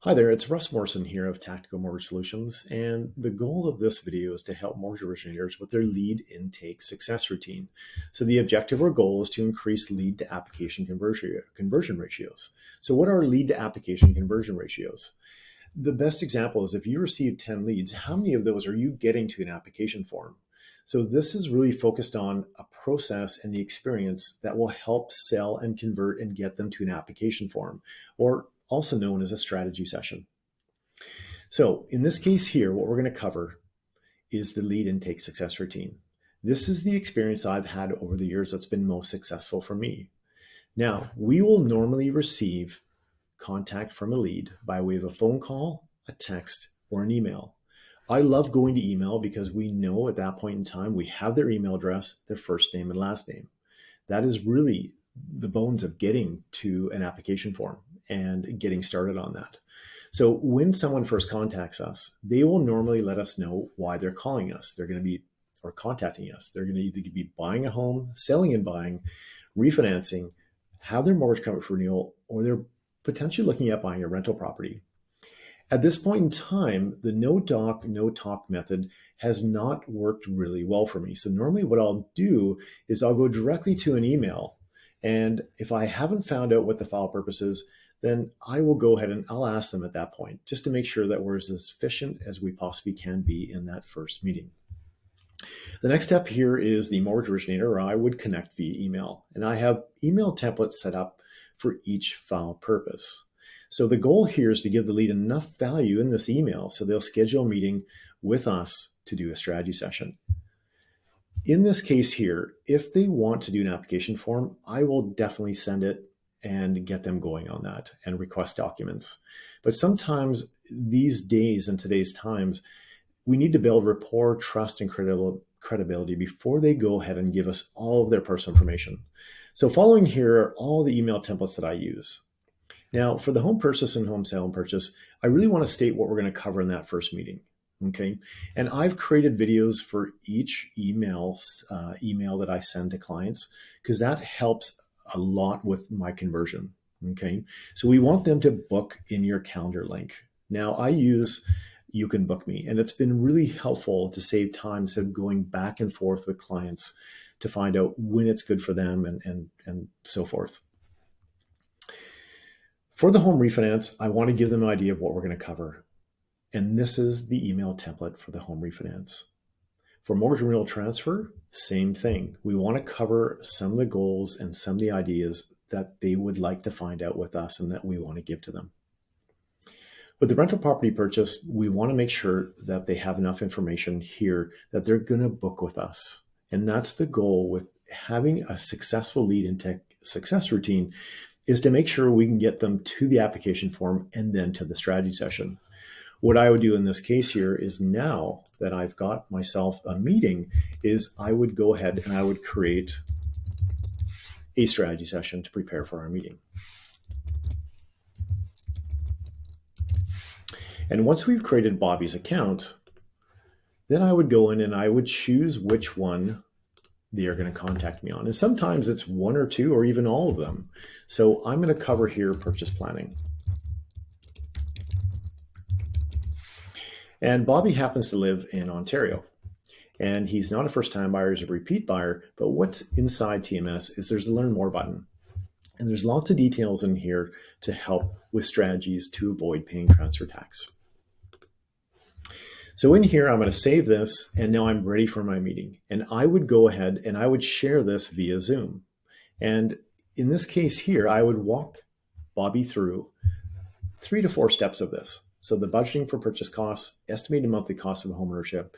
Hi there, it's Russ Morrison here of Tactical Mortgage Solutions, and the goal of this video is to help mortgage originators with their lead intake success routine. So the objective or goal is to increase lead to application conversion ratios. So what are lead to application conversion ratios? The best example is if you receive 10 leads, how many of those are you getting to an application form? So this is really focused on a process and the experience that will help sell and convert and get them to an application form, or also known as a strategy session. So in this case here, what we're going to cover is the lead intake success routine. This is the experience I've had over the years that's been most successful for me. Now, we will normally receive contact from a lead by way of a phone call, a text, or an email. I love going to email because we know at that point in time we have their email address, their first name and last name. That is really the bones of getting to an application form and getting started on that. So when someone first contacts us, they will normally let us know why they're calling us. They're going to be or contacting us. They're going to either be buying a home, selling and buying, refinancing, have their mortgage come up for renewal, or they're potentially looking at buying a rental property. At this point in time, the no doc, no talk method has not worked really well for me. So normally what I'll do is I'll go directly to an email. And if I haven't found out what the file purpose is, then I will go ahead and I'll ask them at that point, just to make sure that we're as efficient as we possibly can be in that first meeting. The next step here is the mortgage originator, or I would connect via email. And I have email templates set up for each file purpose. So the goal here is to give the lead enough value in this email so they'll schedule a meeting with us to do a strategy session. In this case here, if they want to do an application form, I will definitely send it and get them going on that and request documents. But sometimes these days and today's times, we need to build rapport, trust, and credibility before they go ahead and give us all of their personal information. So following here are all the email templates that I use. Now, for the home purchase and home sale and purchase, I really want to state what we're going to cover in that first meeting. Okay. And I've created videos for each email that I send to clients because that helps a lot with my conversion. Okay. So we want them to book in your calendar link. Now I use You Can Book Me, and it's been really helpful to save time instead of going back and forth with clients to find out when it's good for them and so forth. For the home refinance, I want to give them an idea of what we're going to cover. And this is the email template for the home refinance. For mortgage renewal transfer, same thing. We want to cover some of the goals and some of the ideas that they would like to find out with us and that we want to give to them. With the rental property purchase, we want to make sure that they have enough information here that they're going to book with us. And that's the goal with having a successful lead intake success routine, is to make sure we can get them to the application form and then to the strategy session. What I would do in this case here is, now that I've got myself a meeting, is I would go ahead and I would create a strategy session to prepare for our meeting. And once we've created Bobby's account, then I would go in and I would choose which one they are going to contact me on. And sometimes it's one or two or even all of them. So I'm going to cover here purchase planning. And Bobby happens to live in Ontario. And he's not a first-time buyer, he's a repeat buyer. But what's inside TMS is there's a Learn More button. And there's lots of details in here to help with strategies to avoid paying transfer tax. So in here, I'm going to save this, and now I'm ready for my meeting. And I would go ahead and I would share this via Zoom. And in this case here, I would walk Bobby through 3 to 4 steps of this. So the budgeting for purchase costs, estimated monthly cost of homeownership,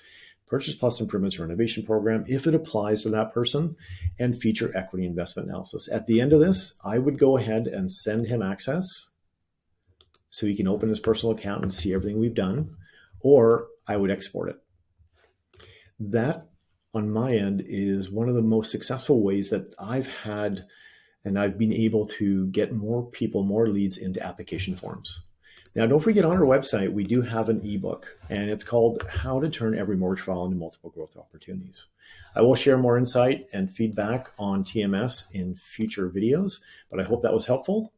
purchase plus improvements renovation program, if it applies to that person, and feature equity investment analysis. At the end of this, I would go ahead and send him access so he can open his personal account and see everything we've done, or I would export it. That, on my end, is one of the most successful ways that I've had, and I've been able to get more people, more leads into application forms. Now, don't forget, on our website, we do have an ebook, and it's called How to Turn Every Mortgage File into Multiple Growth Opportunities. I will share more insight and feedback on TMS in future videos, but I hope that was helpful.